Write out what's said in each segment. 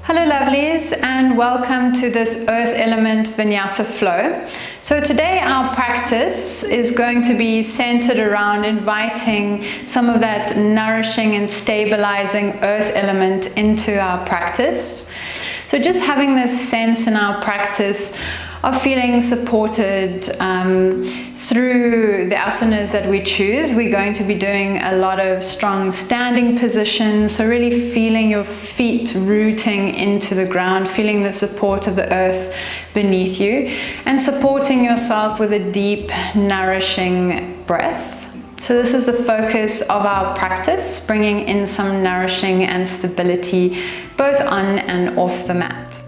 Hello lovelies, and welcome to this Earth Element Vinyasa Flow. So today our practice is going to be centered around inviting some of that nourishing and stabilizing Earth element into our practice. So just having this sense in our practice of feeling supported through the asanas that we choose. We're going to be doing a lot of strong standing positions, so really feeling your feet rooting into the ground, feeling the support of the earth beneath you, and supporting yourself with a deep, nourishing breath. So this is the focus of our practice, bringing in some nourishing and stability both on and off the mat.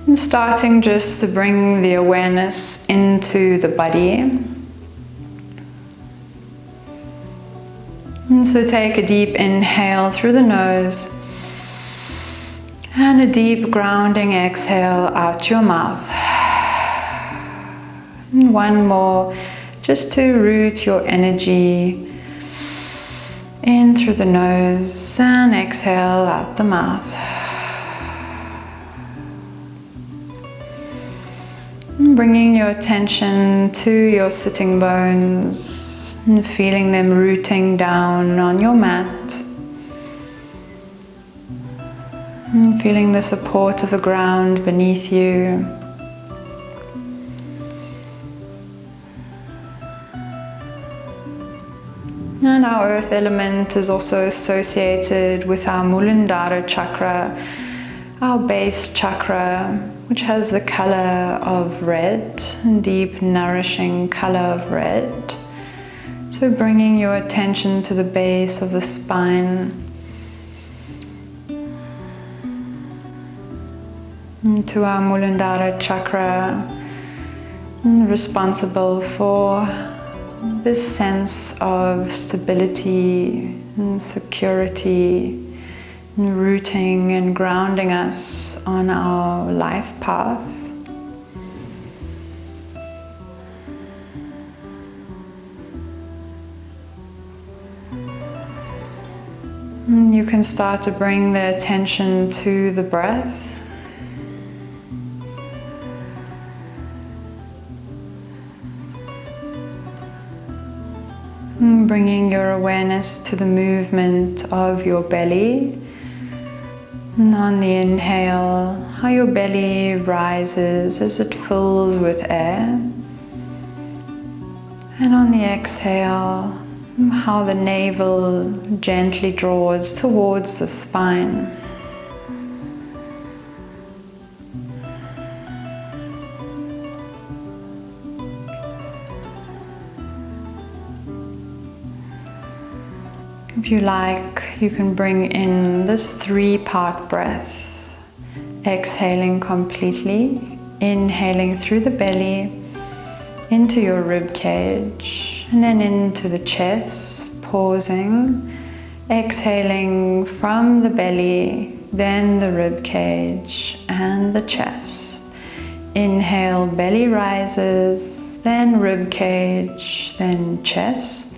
And starting just to bring the awareness into the body. And so take a deep inhale through the nose and a deep grounding exhale out your mouth. And one more, just to root your energy in through the nose and exhale out the mouth. Bringing your attention to your sitting bones and feeling them rooting down on your mat. And feeling the support of the ground beneath you. And our earth element is also associated with our Mula Bandha chakra, our base chakra, which has the color of red, deep nourishing color of red. So bringing your attention to the base of the spine, and to our Mula Bandha chakra, responsible for this sense of stability and security, rooting and grounding us on our life path. And you can start to bring the attention to the breath. And bringing your awareness to the movement of your belly. And on the inhale, how your belly rises as it fills with air. And on the exhale, how the navel gently draws towards the spine. If you like, you can bring in this 3-part breath, exhaling completely, inhaling through the belly, into your rib cage, and then into the chest, pausing, exhaling from the belly, then the rib cage and the chest. Inhale, belly rises, then rib cage, then chest.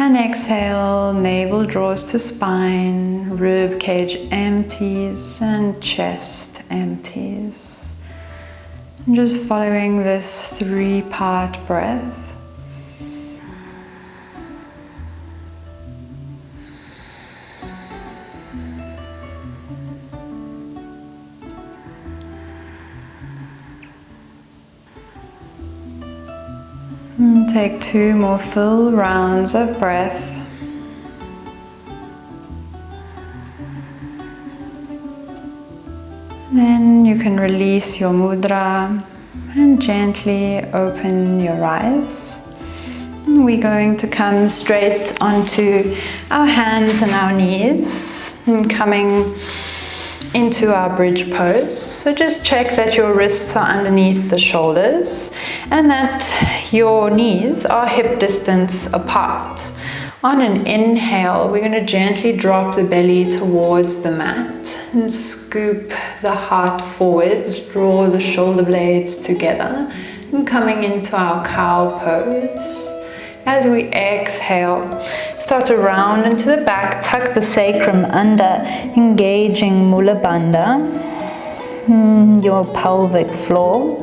And exhale, navel draws to spine, rib cage empties, and chest empties. And just following this 3-part breath. And take 2 more full rounds of breath. Then you can release your mudra and gently open your eyes. And we're going to come straight onto our hands and our knees and coming into our bridge pose. So just check that your wrists are underneath the shoulders and that your knees are hip distance apart. On an inhale, we're going to gently drop the belly towards the mat and scoop the heart forwards, draw the shoulder blades together, and coming into our cow pose. As we exhale, start to round into the back, tuck the sacrum under, engaging Mula Bandha, your pelvic floor,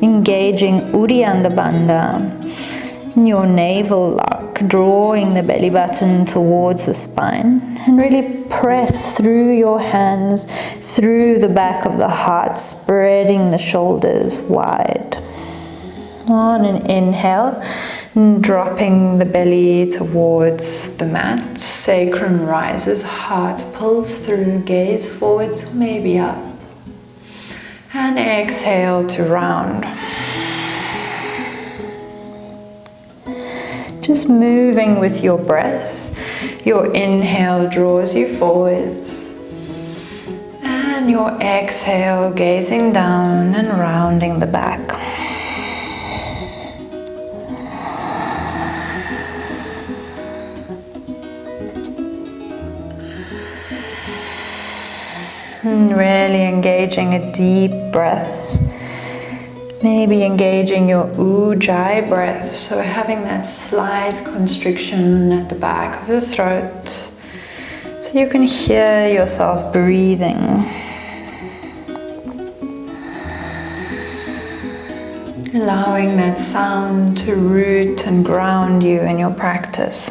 engaging Uddiyana Bandha, your navel lock, drawing the belly button towards the spine, and really press through your hands, through the back of the heart, spreading the shoulders wide. On an inhale, dropping the belly towards the mat, sacrum rises, heart pulls through, gaze forwards, maybe up. And exhale to round. Just moving with your breath. Your inhale draws you forwards. And your exhale gazing down and rounding the back. And really engaging a deep breath. Maybe engaging your Ujjayi breath, so having that slight constriction at the back of the throat, so you can hear yourself breathing. Allowing that sound to root and ground you in your practice.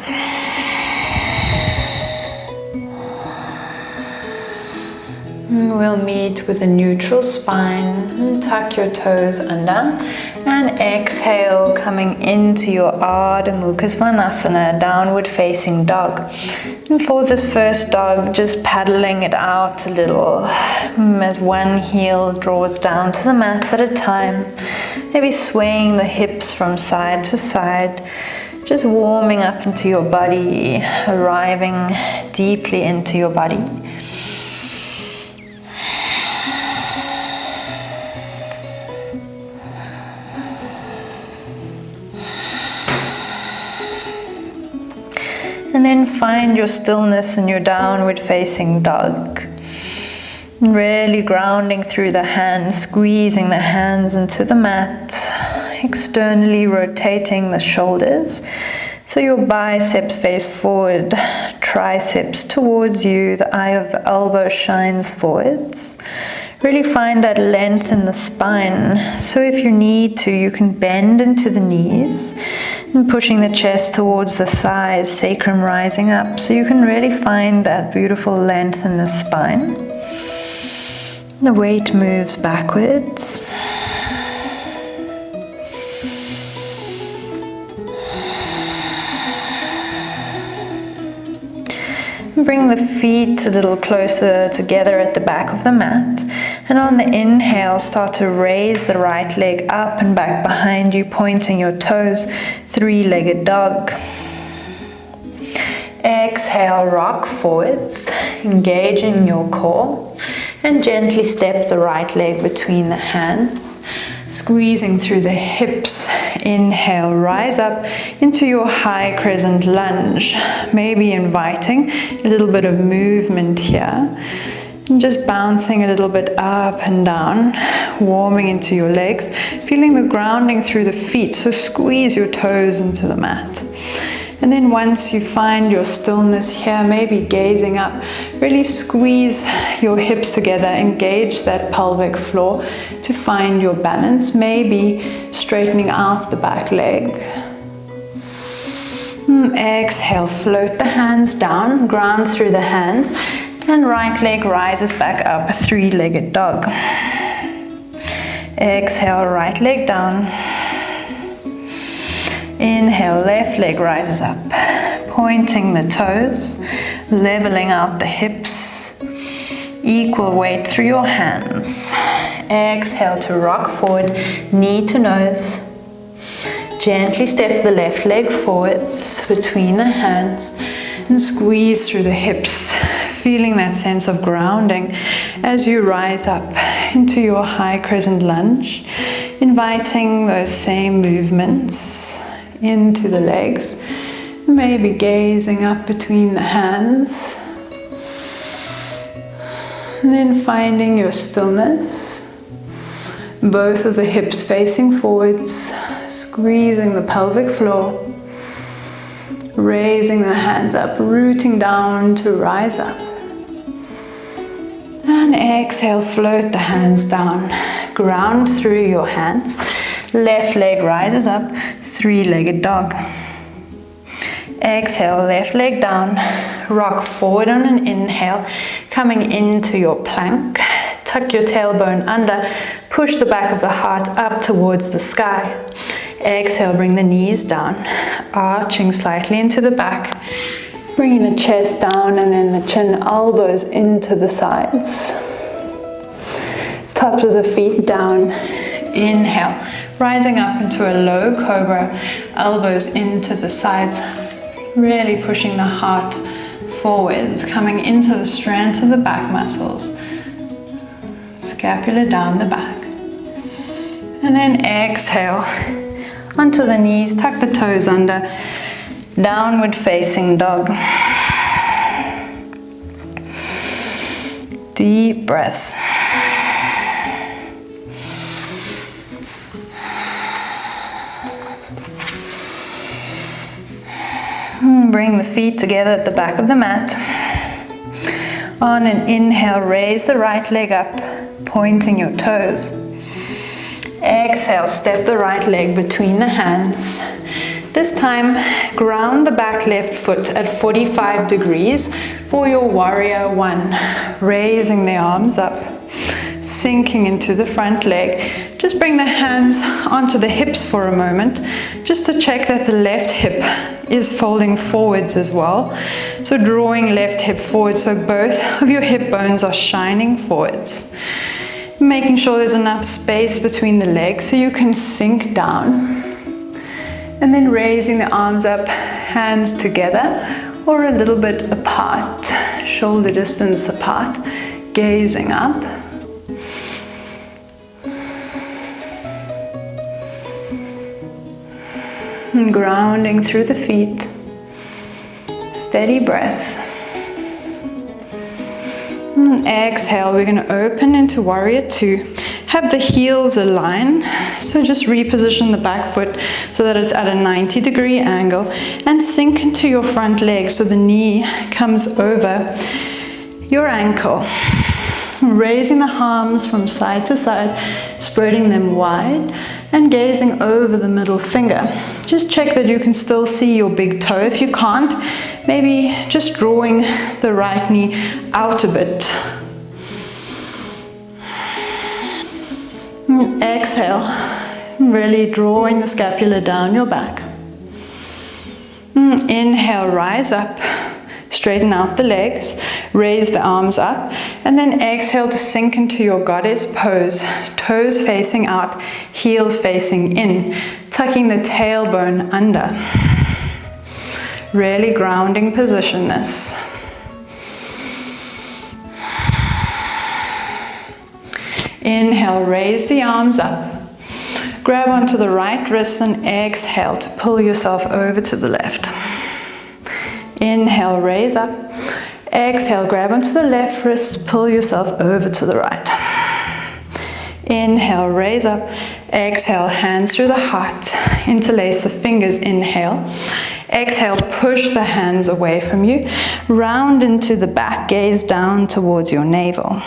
We'll meet with a neutral spine and tuck your toes under and exhale coming into your Ardha Chandrasana, downward facing dog. And for this first dog, just paddling it out a little as one heel draws down to the mat at a time. Maybe swaying the hips from side to side, just warming up into your body, arriving deeply into your body. And then find your stillness in your downward facing dog. Really grounding through the hands, squeezing the hands into the mat, externally rotating the shoulders. So your biceps face forward, triceps towards you, the eye of the elbow shines forwards. Really find that length in the spine. So if you need to, you can bend into the knees and pushing the chest towards the thighs, sacrum rising up. So you can really find that beautiful length in the spine. The weight moves backwards. Bring the feet a little closer together at the back of the mat. And on the inhale, start to raise the right leg up and back behind you, pointing your toes, three-legged dog. Exhale, rock forwards, engaging your core. And gently step the right leg between the hands, squeezing through the hips. Inhale, rise up into your high crescent lunge, maybe inviting a little bit of movement here. And just bouncing a little bit up and down, warming into your legs, feeling the grounding through the feet, so squeeze your toes into the mat. And then once you find your stillness here, maybe gazing up, really squeeze your hips together, engage that pelvic floor to find your balance, maybe straightening out the back leg. Exhale, float the hands down, ground through the hands, and right leg rises back up, three-legged dog. Exhale, right leg down. Inhale, left leg rises up, pointing the toes, leveling out the hips, equal weight through your hands. Exhale to rock forward, knee to nose. Gently step the left leg forwards between the hands and squeeze through the hips, feeling that sense of grounding as you rise up into your high crescent lunge, inviting those same movements into the legs, maybe gazing up between the hands, and then finding your stillness, both of the hips facing forwards, squeezing the pelvic floor, Raising the hands up, rooting down to rise up. And exhale, float the hands down. Ground through your hands. Left leg rises up, three-legged dog. Exhale, left leg down. Rock forward on an inhale, coming into your plank. Tuck your tailbone under. Push the back of the heart up towards the sky. Exhale, bring the knees down, arching slightly into the back. Bringing the chest down and then the chin, elbows into the sides. Tops of the feet down. Inhale, rising up into a low cobra, elbows into the sides. Really pushing the heart forwards, coming into the strength of the back muscles. Scapula down the back. And then exhale, onto the knees, tuck the toes under. Downward facing dog. Deep breaths. Bring the feet together at the back of the mat. On an inhale, raise the right leg up, pointing your toes. Exhale, step the right leg between the hands. This time, ground the back left foot at 45 degrees for your warrior one. Raising the arms up, sinking into the front leg. Just bring the hands onto the hips for a moment, just to check that the left hip is folding forwards as well. So drawing left hip forward so both of your hip bones are shining forwards. Making sure there's enough space between the legs so you can sink down. And then raising the arms up, hands together or a little bit apart, shoulder distance apart, gazing up. And grounding through the feet. Steady breath. And exhale, we're going to open into warrior two. Have the heels align, so just reposition the back foot so that it's at a 90-degree angle and sink into your front leg so the knee comes over your ankle. Raising the arms from side to side, spreading them wide and gazing over the middle finger. Just check that you can still see your big toe. If you can't, maybe just drawing the right knee out a bit. Exhale, really drawing the scapula down your back. Inhale, rise up, straighten out the legs, raise the arms up, and then exhale to sink into your goddess pose. Toes facing out, heels facing in, tucking the tailbone under. Really grounding position this. Inhale, raise the arms up. Grab onto the right wrist and exhale to pull yourself over to the left. Inhale, raise up. Exhale, grab onto the left wrist, pull yourself over to the right. Inhale, raise up. Exhale, hands through the heart. Interlace the fingers, inhale. Exhale, push the hands away from you. Round into the back, gaze down towards your navel.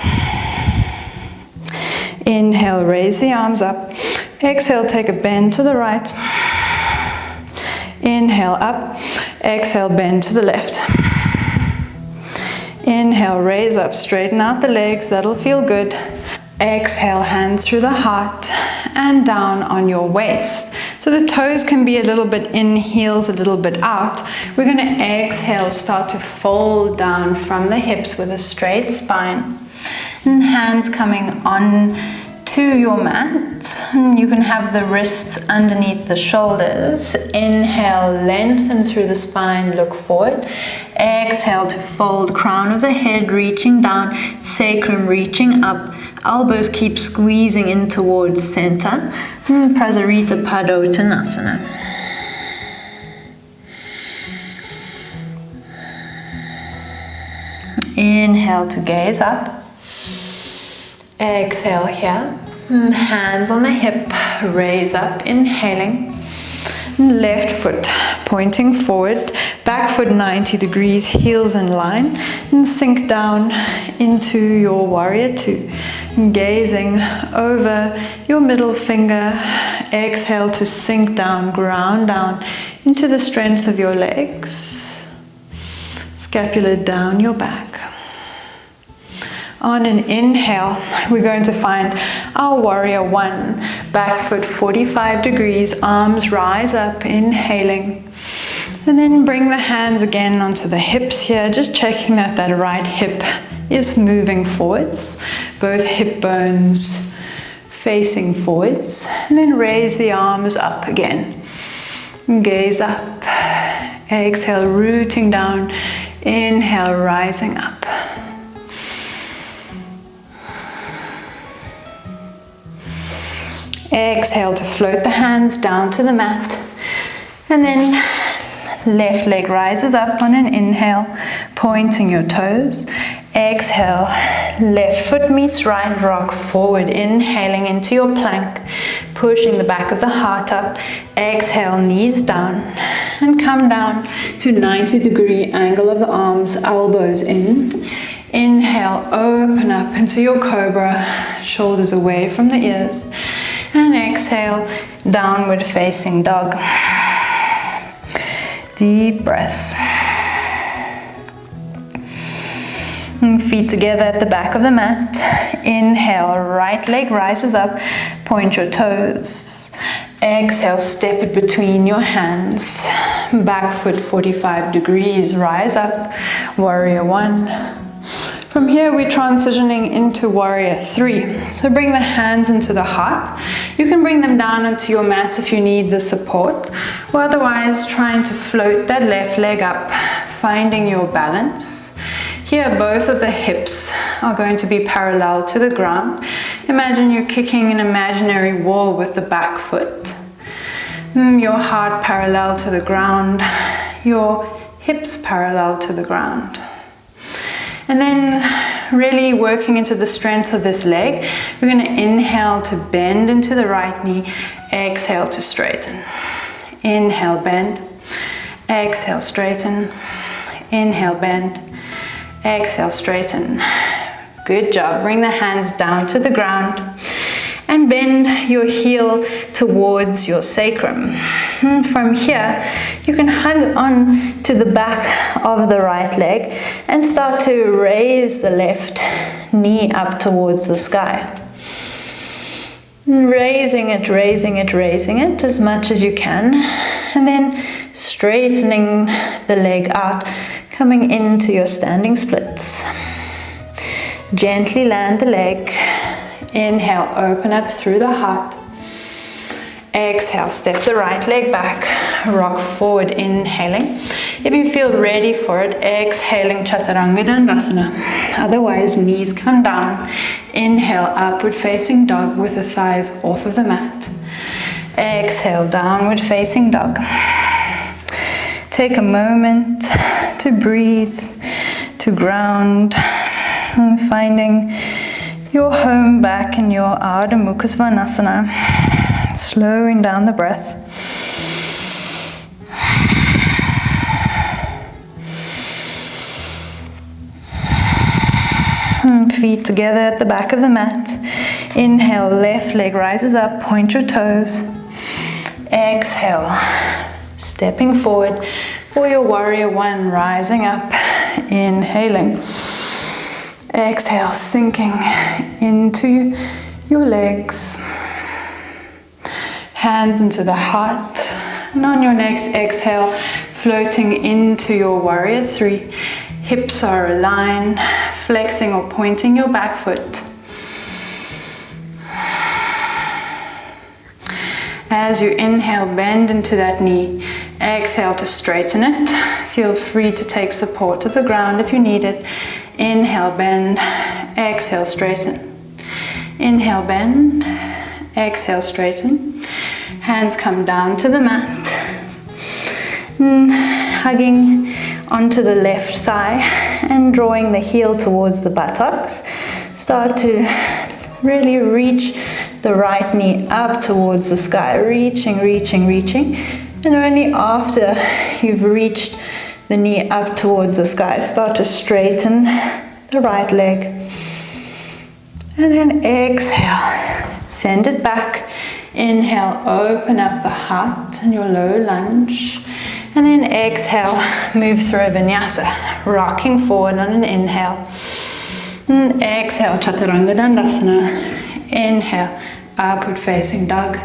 Inhale, raise the arms up. Exhale, take a bend to the right. Inhale, up. Exhale, bend to the left. Inhale, raise up, straighten out the legs, that'll feel good. Exhale, hands through the heart and down on your waist. So the toes can be a little bit in, heels a little bit out. We're going to exhale, start to fold down from the hips with a straight spine. And hands coming on to your mat. And you can have the wrists underneath the shoulders. Inhale, lengthen through the spine, look forward. Exhale to fold, crown of the head reaching down, sacrum reaching up. Elbows keep squeezing in towards center. Prasarita Padottanasana. Inhale to gaze up. Exhale here. Hands on the hip, raise up, inhaling. Left foot pointing forward, back foot 90 degrees, heels in line, and sink down into your warrior two. Gazing over your middle finger, exhale to sink down, ground down into the strength of your legs. Scapula down your back. On an inhale, we're going to find our warrior one. Back foot 45 degrees, arms rise up, inhaling. And then bring the hands again onto the hips here, just checking that that right hip is moving forwards. Both hip bones facing forwards. And then raise the arms up again. Gaze up. Exhale, rooting down. Inhale, rising up. Exhale to float the hands down to the mat. And then left leg rises up on an inhale, pointing your toes. Exhale, left foot meets right, rock forward, inhaling into your plank, pushing the back of the heart up. Exhale, knees down, and come down to 90-degree angle of the arms, elbows in. Inhale, open up into your cobra, shoulders away from the ears. And exhale, downward facing dog. Deep breaths. And feet together at the back of the mat. Inhale, right leg rises up, point your toes. Exhale, step it between your hands. Back foot 45 degrees, rise up, warrior one. From here, we're transitioning into warrior three. So bring the hands into the heart. You can bring them down onto your mat if you need the support, or otherwise trying to float that left leg up, finding your balance. Here, both of the hips are going to be parallel to the ground. Imagine you're kicking an imaginary wall with the back foot. Your heart parallel to the ground, your hips parallel to the ground. And then really working into the strength of this leg, we're going to inhale to bend into the right knee, exhale to straighten. Inhale, bend, exhale, straighten, inhale, bend, exhale, straighten. Good job. Bring the hands down to the ground and bend your heel towards your sacrum. From here, you can hug on to the back of the right leg and start to raise the left knee up towards the sky. Raising it, raising it, raising it as much as you can. And then straightening the leg out, coming into your standing splits. Gently land the leg. Inhale, open up through the heart. Exhale, step the right leg back, rock forward, inhaling. If you feel ready for it, exhaling Chaturanga Dandasana. Otherwise, knees come down. Inhale, upward facing dog with the thighs off of the mat. Exhale, downward facing dog. Take a moment to breathe, to ground, and finding your home back in your Ardha Svanasana, slowing down the breath. And feet together at the back of the mat. Inhale, left leg rises up, point your toes. Exhale, stepping forward for your warrior one, rising up, inhaling. Exhale, sinking into your legs. Hands into the heart. And on your next exhale, floating into your warrior three. Hips are aligned, flexing or pointing your back foot. As you inhale, bend into that knee. Exhale to straighten it. Feel free to take support of the ground if you need it. Inhale, bend. Exhale, straighten. Inhale, bend. Exhale, straighten. Hands come down to the mat. Hugging onto the left thigh and drawing the heel towards the buttocks. Start to really reach the right knee up towards the sky. Reaching, reaching, reaching. And only after you've reached the knee up towards the sky, start to straighten the right leg. And then exhale, send it back. Inhale, open up the heart and your low lunge. And then exhale, move through a vinyasa, rocking forward on an inhale. And exhale, chaturanga dandasana. Inhale, upward facing dog.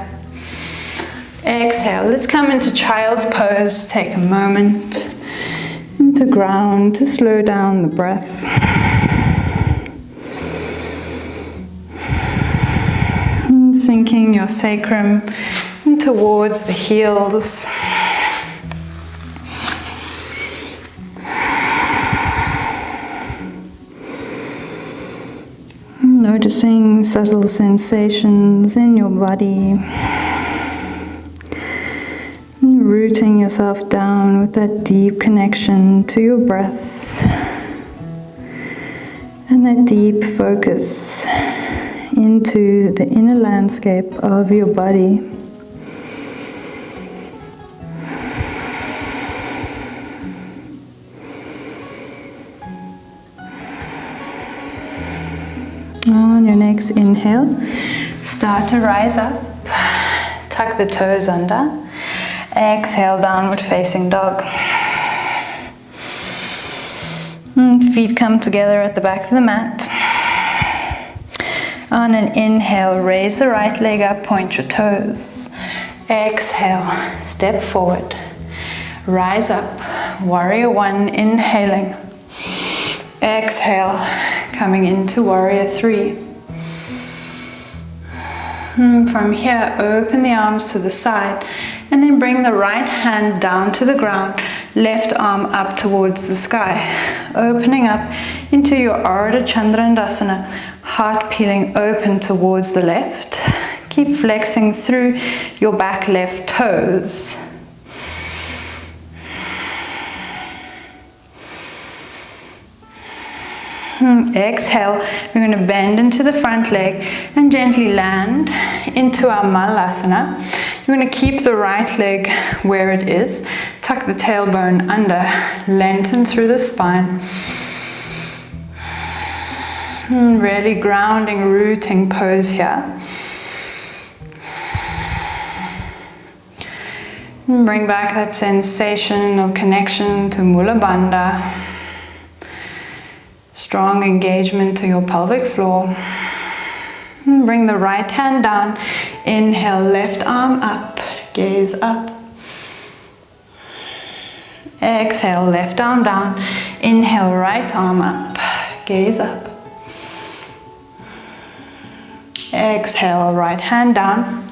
Exhale, let's come into child's pose. Take a moment into ground to slow down the breath. And sinking your sacrum in towards the heels. Noticing subtle sensations in your body. Rooting yourself down with that deep connection to your breath. And that deep focus into the inner landscape of your body. On your next inhale, start to rise up, tuck the toes under, exhale, downward facing dog. And feet come together at the back of the mat. On an inhale, raise the right leg up, point your toes. Exhale, step forward, rise up, warrior one, inhaling. Exhale, coming into warrior three. From here, open the arms to the side and then bring the right hand down to the ground, left arm up towards the sky, opening up into your Ardha Chandrasana, heart peeling open towards the left. Keep flexing through your back left toes. Exhale, we're going to bend into the front leg and gently land into our Malasana. You're going to keep the right leg where it is, tuck the tailbone under, lengthen through the spine. Really grounding, rooting pose here. Bring back that sensation of connection to Mula Bandha. Strong engagement to your pelvic floor. And bring the right hand down. Inhale, left arm up, gaze up. Exhale, left arm down. Inhale, right arm up, gaze up. Exhale, right hand down,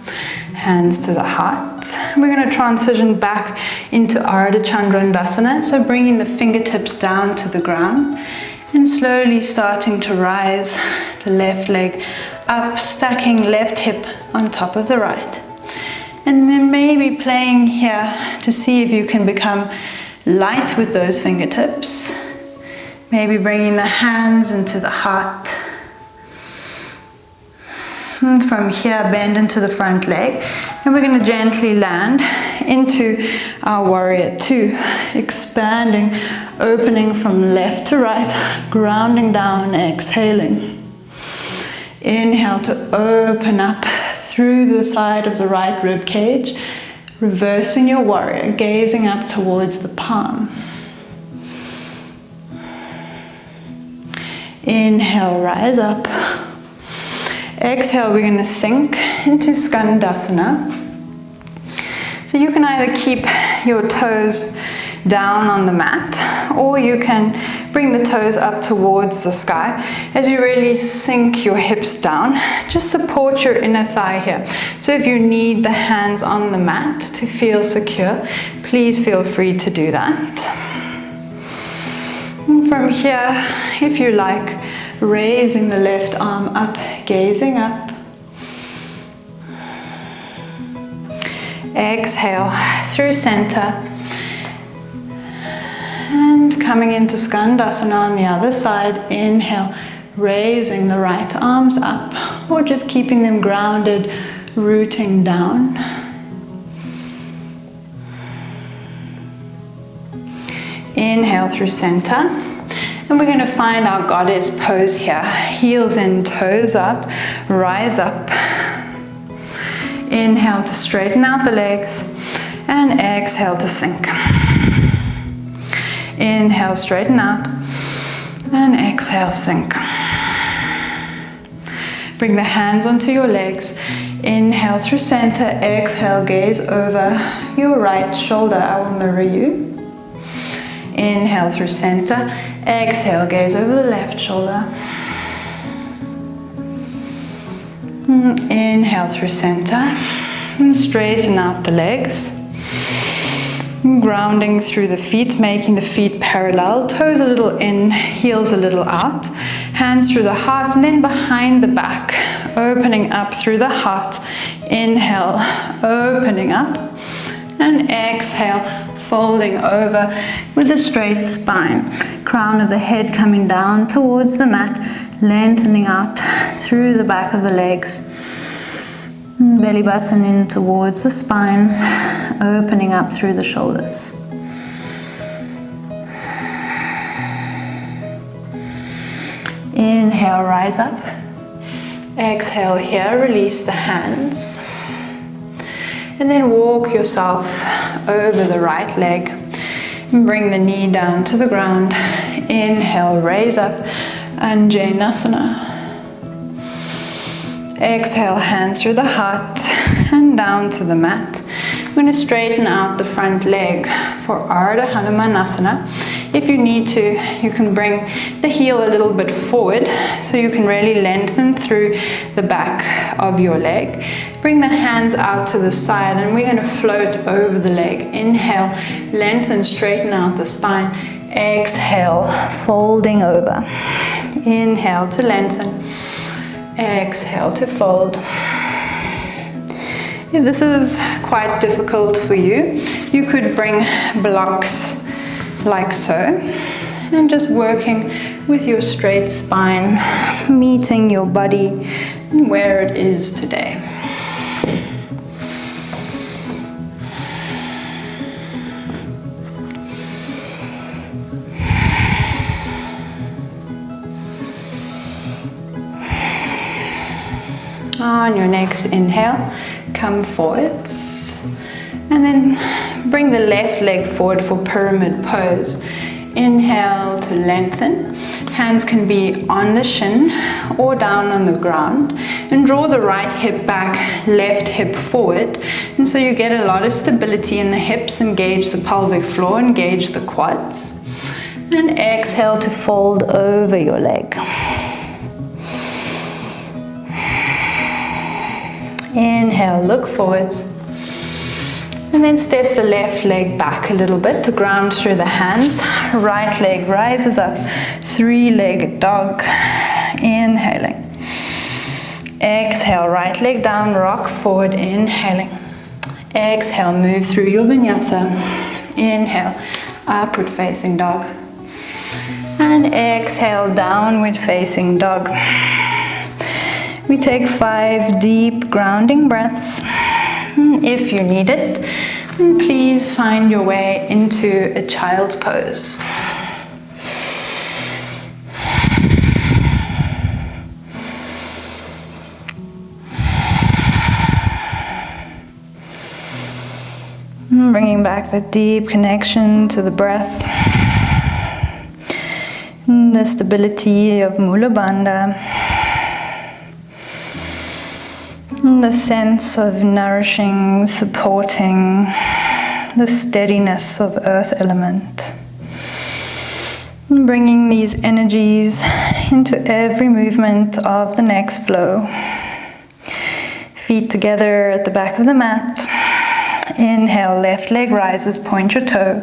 hands to the heart. We're going to transition back into Ardha Chandrasana. So bringing the fingertips down to the ground. And slowly starting to rise the left leg up, stacking left hip on top of the right. And then maybe playing here to see if you can become light with those fingertips. Maybe bringing the hands into the heart. And from here, bend into the front leg. And we're going to gently land into our warrior two, expanding, opening from left to right, grounding down, exhaling. Inhale to open up through the side of the right rib cage, reversing your warrior, gazing up towards the palm. Inhale, rise up. Exhale, we're going to sink into Skandasana. So you can either keep your toes down on the mat, or you can bring the toes up towards the sky. As you really sink your hips down, just support your inner thigh here. So if you need the hands on the mat to feel secure, please feel free to do that. And from here, if you like, raising the left arm up, gazing up. Exhale through center. And coming into Skandasana on the other side. Inhale, raising the right arms up, or just keeping them grounded, rooting down. Inhale through center. And we're going to find our goddess pose here. Heels in, toes out, rise up. Inhale to straighten out the legs and exhale to sink. Inhale, straighten out and exhale, sink. Bring the hands onto your legs. Inhale through center, exhale, gaze over your right shoulder. I will mirror you. Inhale through center, exhale, gaze over the left shoulder. Inhale through center and straighten out the legs. Grounding through the feet, making the feet parallel, toes a little in, heels a little out. Hands through the heart and then behind the back, opening up through the heart. Inhale, opening up, and exhale, folding over with a straight spine. Crown of the head coming down towards the mat, lengthening out through the back of the legs. Belly button in towards the spine, opening up through the shoulders. Inhale, rise up. Exhale here, release the hands. And then walk yourself over the right leg. And bring the knee down to the ground. Inhale, raise up, Anjaneyasana. Exhale, hands through the heart and down to the mat. We're going to straighten out the front leg for Ardha Chandrasana. If you need to, you can bring the heel a little bit forward so you can really lengthen through the back of your leg. Bring the hands out to the side and we're going to float over the leg. Inhale, lengthen, straighten out the spine. Exhale, folding over. Inhale to lengthen. Exhale to fold. If this is quite difficult for you, you could bring blocks like so, and just working with your straight spine, meeting your body where it is today. On your next inhale, come forwards. And then bring the left leg forward for pyramid pose. Inhale to lengthen. Hands can be on the shin or down on the ground. And draw the right hip back, left hip forward. And so you get a lot of stability in the hips. Engage the pelvic floor, engage the quads. And exhale to fold over your leg. Inhale, look forwards. And then step the left leg back a little bit to ground through the hands. Right leg rises up, three-legged dog. Inhaling. Exhale, right leg down, rock forward, inhaling. Exhale, move through your vinyasa. Inhale, upward facing dog. And exhale, downward facing dog. We take 5 deep grounding breaths. If you need it, then please find your way into a child's pose. Bringing back the deep connection to the breath. The stability of Mula Bandha. The sense of nourishing, supporting, the steadiness of earth element. Bringing these energies into every movement of the next flow. Feet together at the back of the mat. Inhale, left leg rises, point your toe.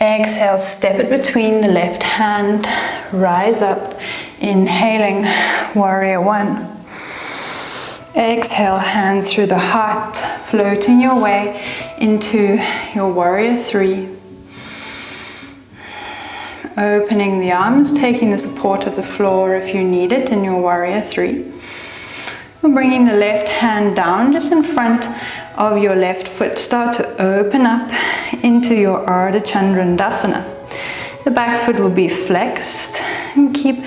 Exhale, step it between the left hand, rise up. Inhaling, warrior one. Exhale, hands through the heart, floating your way into your warrior three. Opening the arms, taking the support of the floor if you need it in your warrior three. We're bringing the left hand down just in front of your left foot. Start to open up into your Ardha Chandrasana. The back foot will be flexed, and keep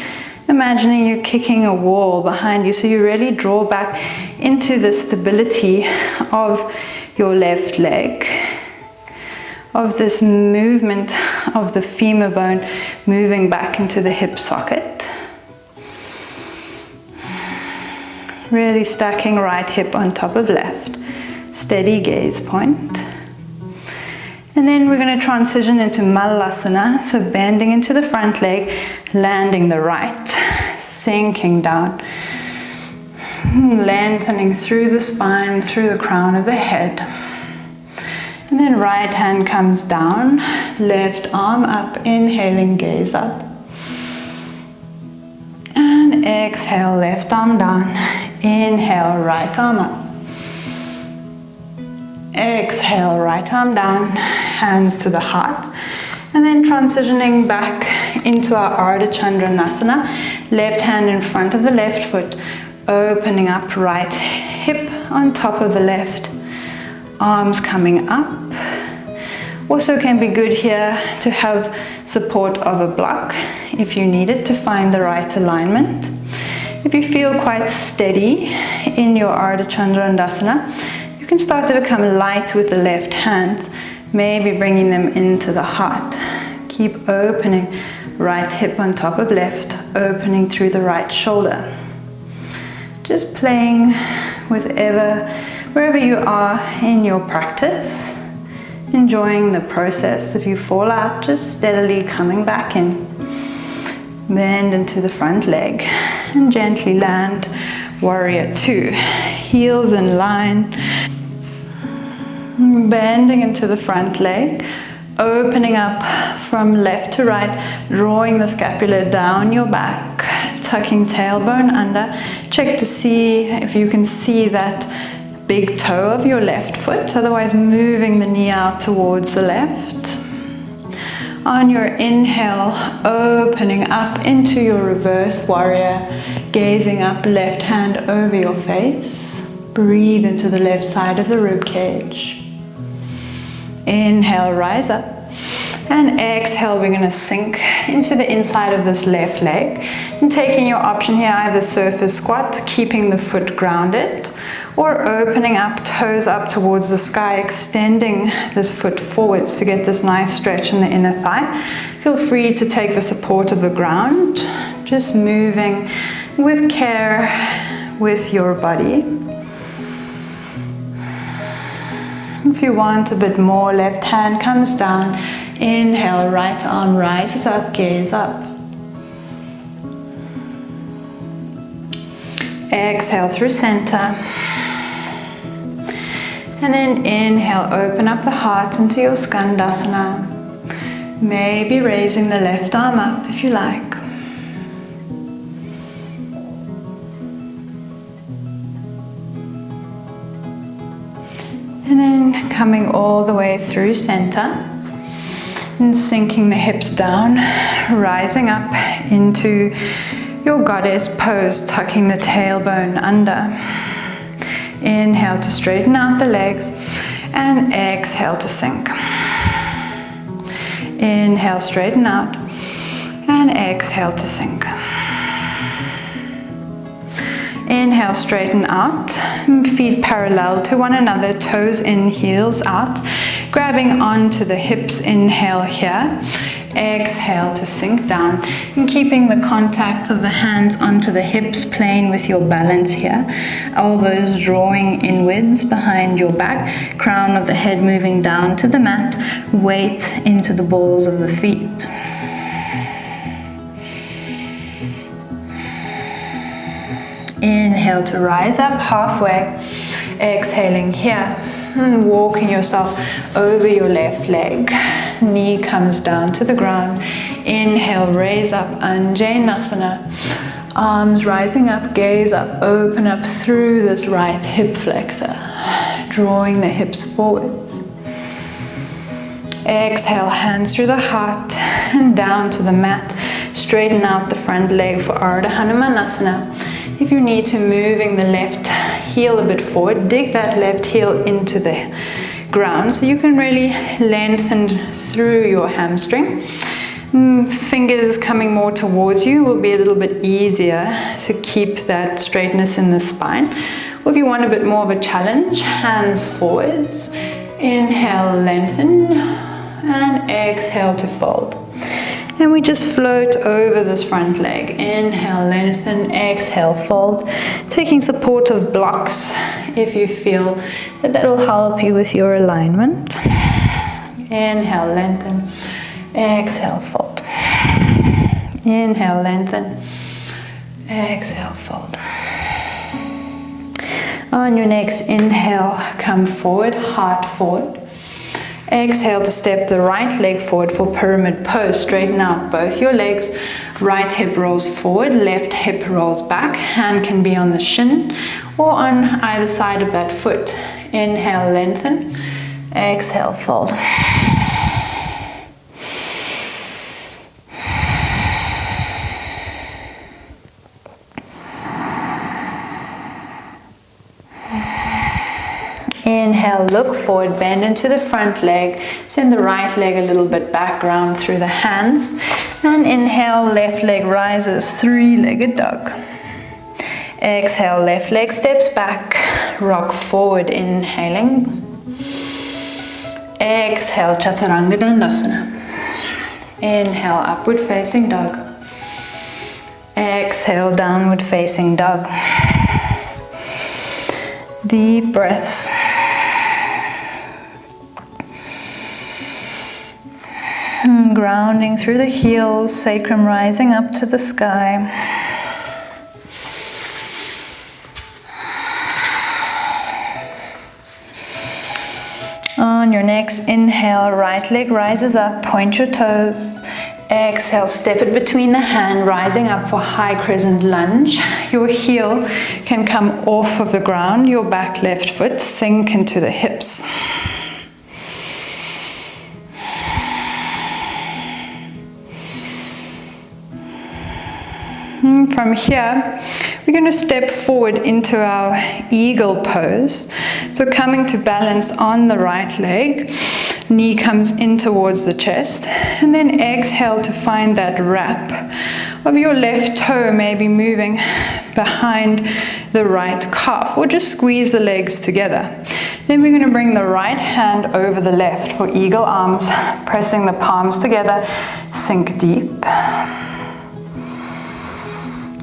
imagining you're kicking a wall behind you, so you really draw back into the stability of your left leg, of this movement of the femur bone moving back into the hip socket. Really stacking right hip on top of left. Steady gaze point. And then we're going to transition into Malasana, so bending into the front leg, landing the right, sinking down, lengthening through the spine, through the crown of the head. And then right hand comes down, left arm up, inhaling, gaze up. And exhale, left arm down, inhale, right arm up. Exhale, right arm down, hands to the heart. And then transitioning back into our Ardha Chandrasana, left hand in front of the left foot, opening up right hip on top of the left, arms coming up. Also can be good here to have support of a block if you need it to find the right alignment. If you feel quite steady in your Ardha Chandrasana, you can start to become light with the left hands, maybe bringing them into the heart. Keep opening, right hip on top of left, opening through the right shoulder. Just playing with wherever you are in your practice, enjoying the process. If you fall out, just steadily coming back in. Bend into the front leg and gently land warrior two. Heels in line. Bending into the front leg, opening up from left to right, drawing the scapula down your back, tucking tailbone under. Check to see if you can see that big toe of your left foot, otherwise moving the knee out towards the left. On your inhale, opening up into your reverse warrior, gazing up, left hand over your face. Breathe into the left side of the rib cage. Inhale, rise up. And exhale, we're going to sink into the inside of this left leg. And taking your option here, either surface squat, keeping the foot grounded, or opening up, toes up towards the sky, extending this foot forwards to get this nice stretch in the inner thigh. Feel free to take the support of the ground, just moving with care with your body. If you want a bit more, left hand comes down. Inhale, right arm rises up, gaze up. Exhale through center. And then inhale, open up the heart into your Skandasana. Maybe raising the left arm up if you like. And then coming all the way through center and sinking the hips down, rising up into your goddess pose, tucking the tailbone under. Inhale to straighten out the legs and exhale to sink. Inhale, straighten out and exhale to sink. Inhale, straighten out, feet parallel to one another, toes in, heels out, grabbing onto the hips, inhale here, exhale to sink down, and keeping the contact of the hands onto the hips, playing with your balance here, elbows drawing inwards behind your back, crown of the head moving down to the mat, weight into the balls of the feet. Inhale to rise up halfway, exhaling here, and walking yourself over your left leg. Knee comes down to the ground. Inhale, raise up, Anjaneyasana. Arms rising up, gaze up, open up through this right hip flexor, drawing the hips forwards. Exhale, hands through the heart and down to the mat. Straighten out the front leg for Ardha Hanumanasana. If you need to, moving the left heel a bit forward, dig that left heel into the ground so you can really lengthen through your hamstring. Fingers coming more towards you will be a little bit easier to keep that straightness in the spine. Or if you want a bit more of a challenge, hands forwards. Inhale, lengthen, and exhale to fold. And we just float over this front leg. Inhale, lengthen, exhale, fold. Taking support of blocks if you feel that will help you with your alignment. Inhale, lengthen, exhale, fold. Inhale, lengthen, exhale, fold. On your next inhale, come forward, heart forward. Exhale to step the right leg forward for pyramid pose. Straighten out both your legs. Right hip rolls forward, left hip rolls back. Hand can be on the shin or on either side of that foot. Inhale, lengthen. Exhale, fold. Inhale, look forward, bend into the front leg. Send the right leg a little bit back, round through the hands. And inhale, left leg rises, three-legged dog. Exhale, left leg steps back, rock forward, inhaling. Exhale, Chaturanga Dandasana. Inhale, upward facing dog. Exhale, downward facing dog. Deep breaths. And grounding through the heels, sacrum rising up to the sky. On your next inhale, right leg rises up, point your toes. Exhale, step it between the hand, rising up for high crescent lunge. Your heel can come off of the ground, your back left foot sink into the hips. From here, we're going to step forward into our eagle pose. So coming to balance on the right leg, knee comes in towards the chest, and then exhale to find that wrap of your left toe, maybe moving behind the right calf, or just squeeze the legs together. Then we're going to bring the right hand over the left for eagle arms, pressing the palms together, sink deep.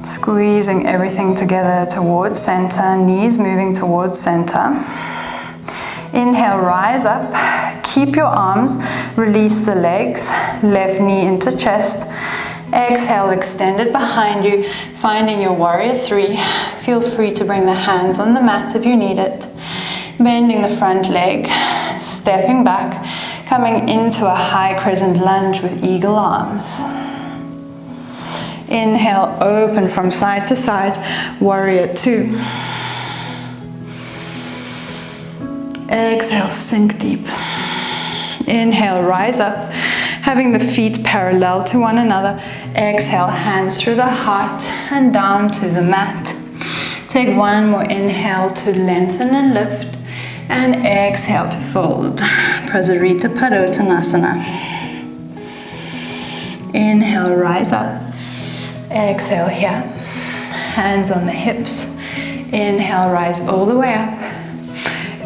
Squeezing everything together towards center, knees moving towards center. Inhale, rise up, keep your arms, release the legs, left knee into chest. Exhale, extend it behind you, finding your warrior three. Feel free to bring the hands on the mat if you need it. Bending the front leg, stepping back, coming into a high crescent lunge with eagle arms. Inhale, open from side to side, warrior two. Exhale, sink deep. Inhale, rise up, having the feet parallel to one another. Exhale, hands through the heart and down to the mat. Take one more inhale to lengthen and lift, and exhale to fold. Parsvottanasana. Inhale, rise up. Exhale here, hands on the hips. Inhale, rise all the way up.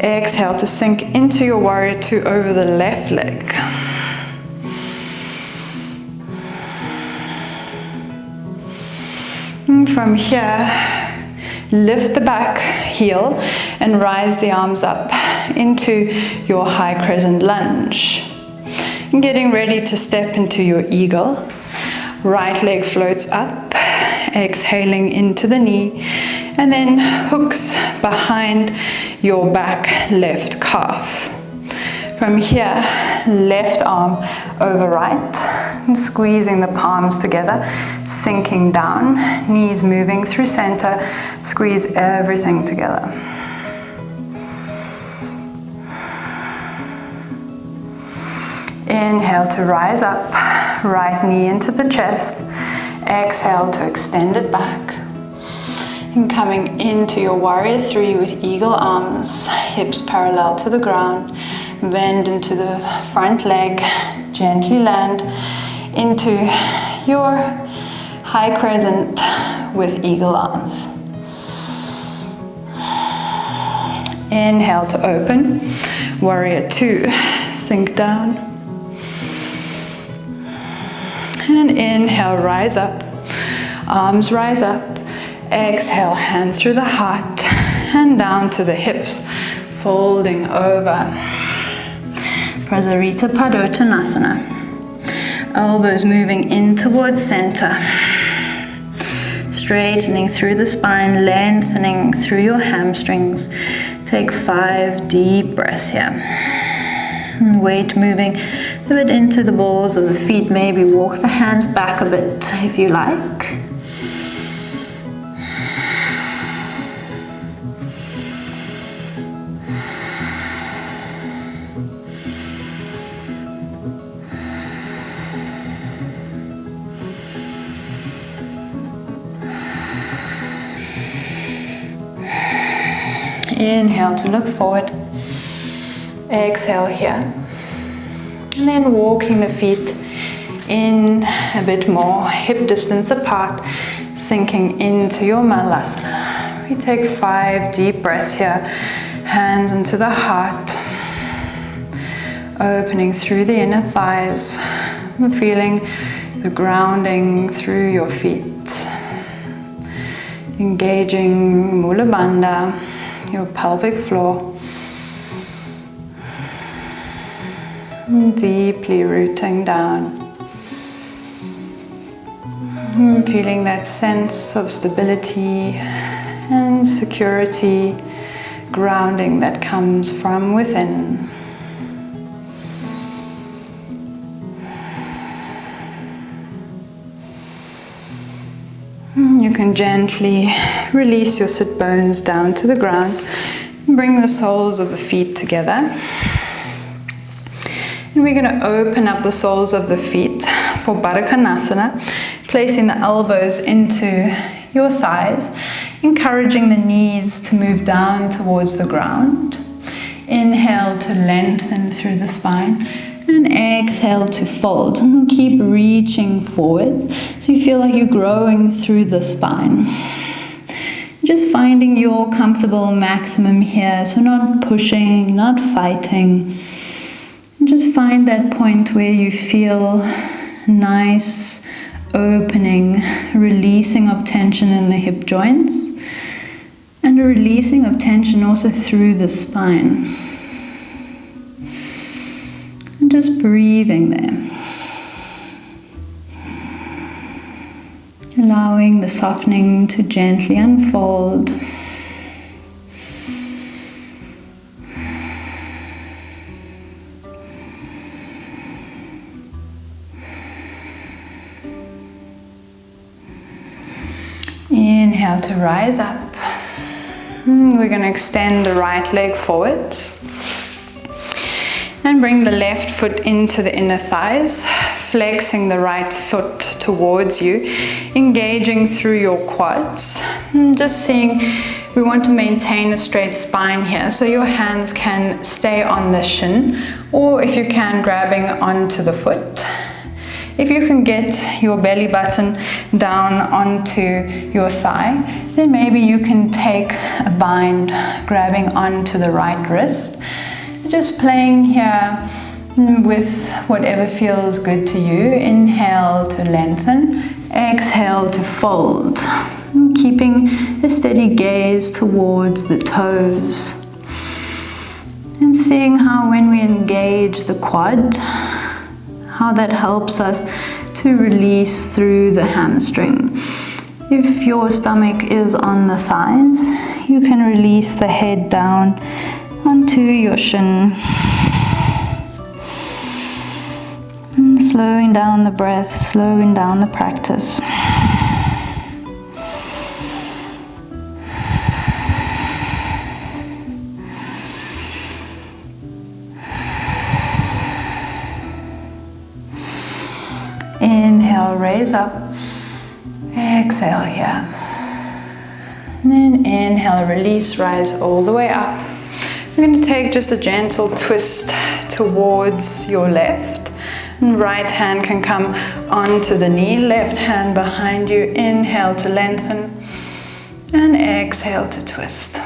Exhale to sink into your warrior two over the left leg. And from here, lift the back heel and rise the arms up into your high crescent lunge. And getting ready to step into your eagle. Right leg floats up, exhaling into the knee, and then hooks behind your back left calf. From here, left arm over right, and squeezing the palms together, sinking down, knees moving through center, squeeze everything together. Inhale to rise up, right knee into the chest. Exhale to extend it back. And coming into your warrior three with eagle arms, hips parallel to the ground. Bend into the front leg, gently land. into your high crescent with eagle arms. Inhale to open, warrior two, sink down. And inhale, rise up, arms rise up. Exhale, hands through the heart and down to the hips, folding over. Parsvottanasana. Elbows moving in towards center. Straightening through the spine, lengthening through your hamstrings. Take 5 deep breaths here. Weight moving a bit into the balls of the feet. Maybe walk the hands back a bit if you like. Inhale to look forward. Exhale here. And then walking the feet in a bit more, hip distance apart, sinking into your Malasana. We take 5 deep breaths here. Hands into the heart. Opening through the inner thighs. Feeling the grounding through your feet. Engaging Mula Bandha, your pelvic floor. Deeply rooting down. Feeling that sense of stability and security, grounding that comes from within. You can gently release your sit bones down to the ground. Bring the soles of the feet together. And we're going to open up the soles of the feet for Urdhva Konasana, placing the elbows into your thighs, encouraging the knees to move down towards the ground. Inhale to lengthen through the spine. And exhale to fold. And keep reaching forwards so you feel like you're growing through the spine. Just finding your comfortable maximum here. So not pushing, not fighting. Just find that point where you feel nice opening, releasing of tension in the hip joints, and a releasing of tension also through the spine. And just breathing there. Allowing the softening to gently unfold. Inhale to rise up. We're going to extend the right leg forwards. And bring the left foot into the inner thighs, flexing the right foot towards you, engaging through your quads. And just seeing, we want to maintain a straight spine here, so your hands can stay on the shin, or if you can, grabbing onto the foot. If you can get your belly button down onto your thigh, then maybe you can take a bind, grabbing onto the right wrist. Just playing here with whatever feels good to you. Inhale to lengthen, exhale to fold. And keeping a steady gaze towards the toes. And seeing how when we engage the quad, how that helps us to release through the hamstring. If your stomach is on the thighs, you can release the head down onto your shin. And slowing down the breath, slowing down the practice. Inhale, raise up. Exhale here. And then inhale, release, rise all the way up. We're going to take just a gentle twist towards your left. And right hand can come onto the knee, left hand behind you. Inhale to lengthen and exhale to twist.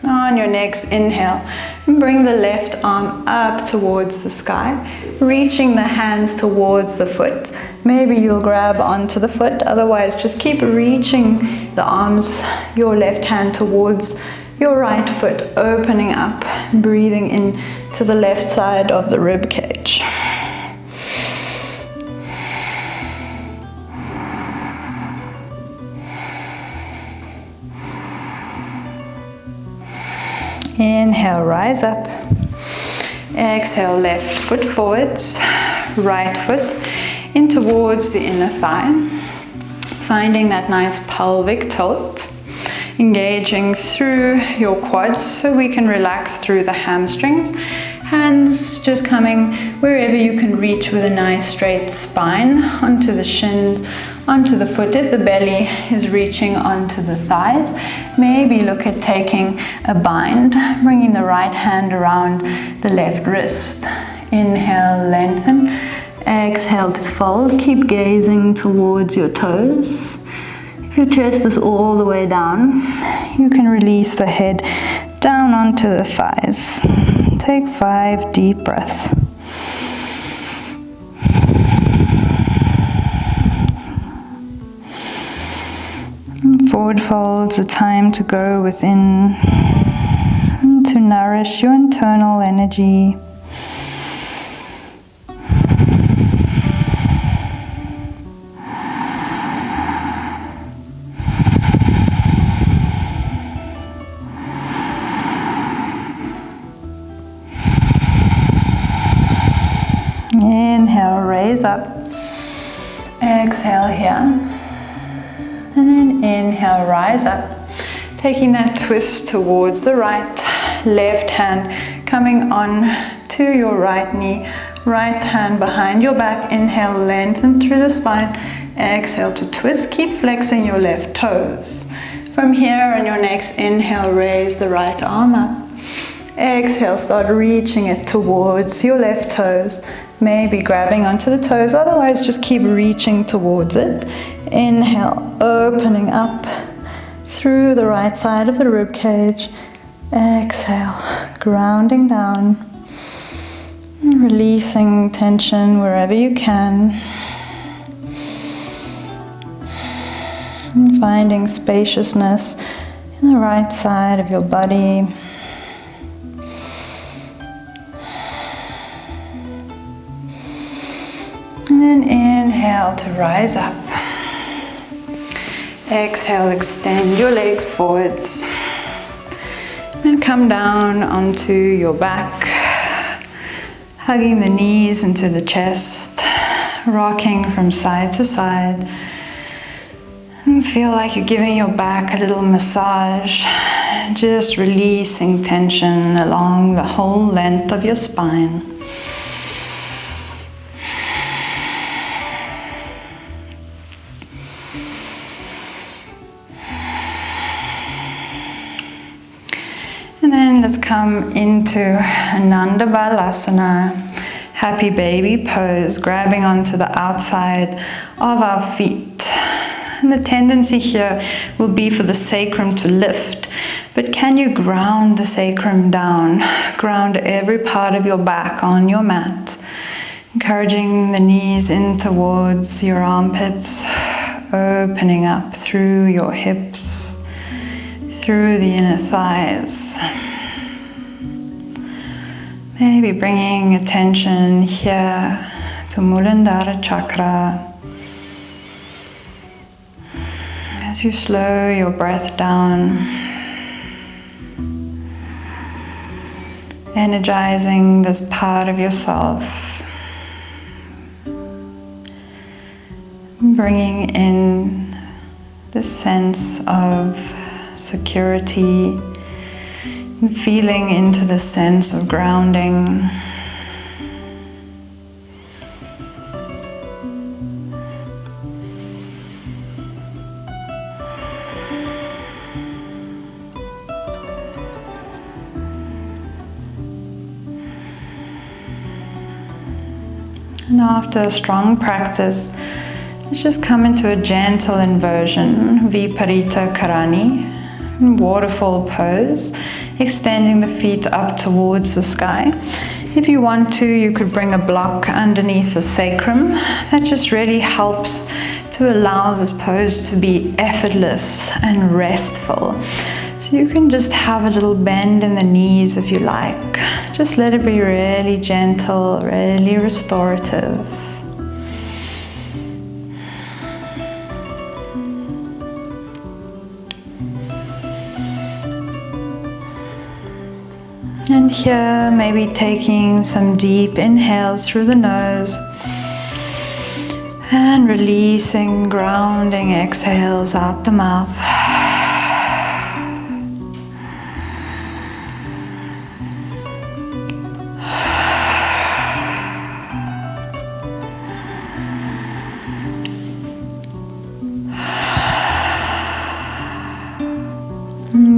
On your next inhale, bring the left arm up towards the sky, reaching the hands towards the foot. Maybe you'll grab onto the foot, otherwise just keep reaching the arms, your left hand towards your right foot, opening up, breathing in to the left side of the rib cage. Inhale, rise up. Exhale, left foot forwards, right foot in towards the inner thigh. Finding that nice pelvic tilt. Engaging through your quads so we can relax through the hamstrings. Hands just coming wherever you can reach with a nice straight spine, onto the shins, onto the foot. If the belly is reaching onto the thighs, maybe look at taking a bind, bringing the right hand around the left wrist. Inhale, lengthen. Exhale to fold. Keep gazing towards your toes. If your chest is all the way down, you can release the head down onto the thighs. Take 5 deep breaths. And forward fold's a time to go within and to nourish your internal energy. Inhale, raise up. Exhale here. And then inhale, rise up. Taking that twist towards the right. Left hand coming on to your right knee. Right hand behind your back. Inhale, lengthen through the spine. Exhale to twist. Keep flexing your left toes. From here on your next inhale, raise the right arm up. Exhale, start reaching it towards your left toes. Maybe grabbing onto the toes, otherwise just keep reaching towards it. Inhale, opening up through the right side of the rib cage. Exhale, grounding down. And releasing tension wherever you can. And finding spaciousness in the right side of your body. And then inhale to rise up. Exhale, extend your legs forwards. And come down onto your back. Hugging the knees into the chest. Rocking from side to side. And feel like you're giving your back a little massage. Just releasing tension along the whole length of your spine. And then let's come into Ananda Balasana, happy baby pose, grabbing onto the outside of our feet. And the tendency here will be for the sacrum to lift, but can you ground the sacrum down? Ground every part of your back on your mat, encouraging the knees in towards your armpits, opening up through your hips, through the inner thighs. Maybe bringing attention here to Muladhara chakra. As you slow your breath down, energizing this part of yourself, bringing in this sense of security, and feeling into the sense of grounding. And after a strong practice, let's just come into a gentle inversion, Viparita Karani, waterfall pose, extending the feet up towards the sky. If you want to, you could bring a block underneath the sacrum. That just really helps to allow this pose to be effortless and restful. So you can just have a little bend in the knees if you like. Just let it be really gentle, really restorative. And here, maybe taking some deep inhales through the nose and releasing, grounding exhales out the mouth.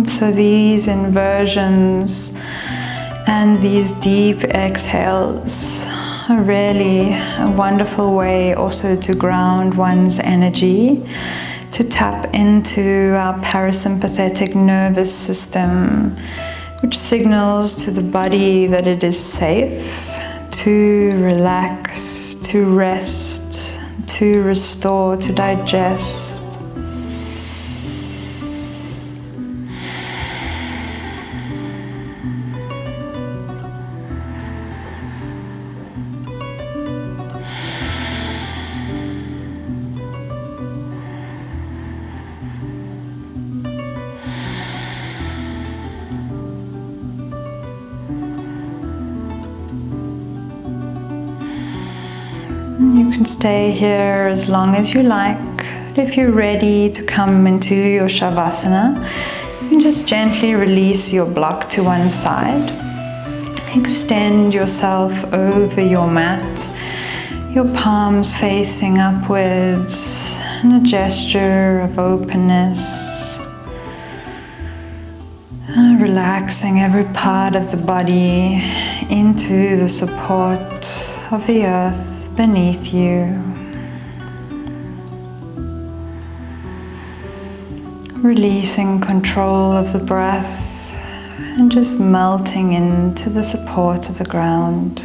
So these inversions and these deep exhales are really a wonderful way also to ground one's energy, to tap into our parasympathetic nervous system, which signals to the body that it is safe to relax, to rest, to restore, to digest. You can stay here as long as you like. If you're ready to come into your Shavasana, you can just gently release your block to one side. Extend yourself over your mat, your palms facing upwards, and a gesture of openness. Relaxing every part of the body into the support of the earth beneath you. Releasing control of the breath and just melting into the support of the ground.